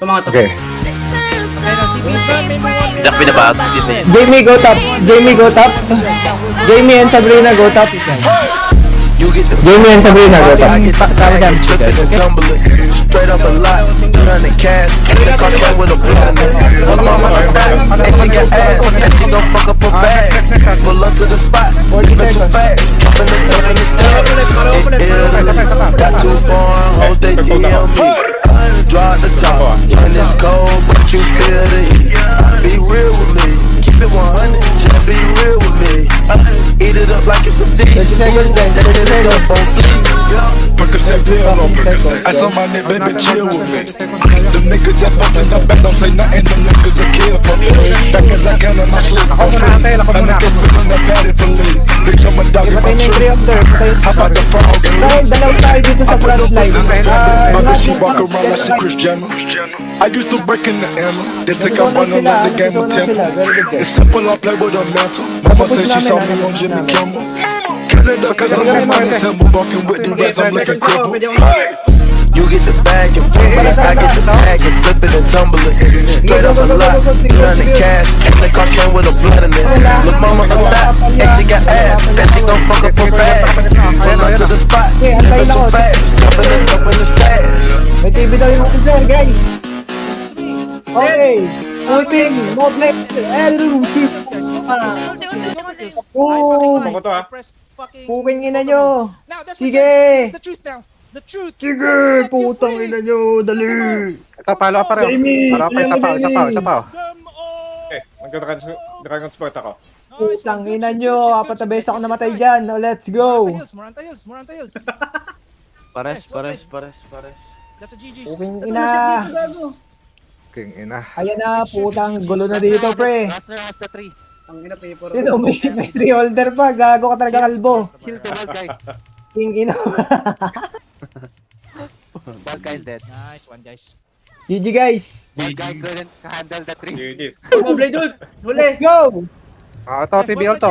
Ito mga to. Okay. Jack pinabag. Jamie, go top. Jamie, go top. Jamie and Sabrina, go top. Jamie and Sabrina, go top. Tama dyan. Straight up a lot, 100 cash. The car came with a blood in it. My mama, and she got ass, and she gon' fuck up her bag. Pull up to the spot, leaving too fast. Open the door in the stairs. Got too far, hold they DM me. Draw the top, when it's cold, but you feel the heat. Be real with me, keep it 100. Just be real with me. Eat it up like it's a feast. Set it up on fleek. I saw my nigga, baby, chill with me. Them niggas that fucked in the back don't say nothing, them niggas a kill for me. Back as I can in my sleep, I'm free. My niggas spilling the patty for me. Bitch, I'm a dog in my tree. How about the frog and Dahil dalaw tayo dito sa front line. my bitch, she walk around like she Kris Jenner. I used to break in the ammo. They take out running like the game of Temple. It's simple, I play with a mantle. Mama said she saw me on Jimmy Kimmel. Canada, cause I'm in my December. Walking with the rest, I'm looking crippled. You get the bag and flip it, I get the bag and flip it and tumble it. Straight up a lot, 100 cash, and the car came with a blood in it. Lil' mama a lot, and she got ass, and she gon' fuck up her bag. Pull up to the spot, living too fast, jump in the stash. May TV daw yung officer, guys. Okay. Ulting, mode left, L, boom. Ako to ha. Puking ina nyo. Sige. Sige, putang ina nyo, dali. Ito, palo ka pa rin. Palo ka pa, isa pa. Okay, nagkakonsport ako. Putang ina nyo, apat na beses ako namatay dyan. Oh, let's go. Pares. Puking ina. King ina. Ayan na, putang gulo na dito, pre. Raster 3. Ang ina paper. Dito, may 3 holder pa. Gago ka talaga, kalbo. Kill the bad guy. King ina. Bad guy is dead. Nice one, guys. GG, guys. Bad guy couldn't handle the 3. GG. Let's go. Ito, TBL to.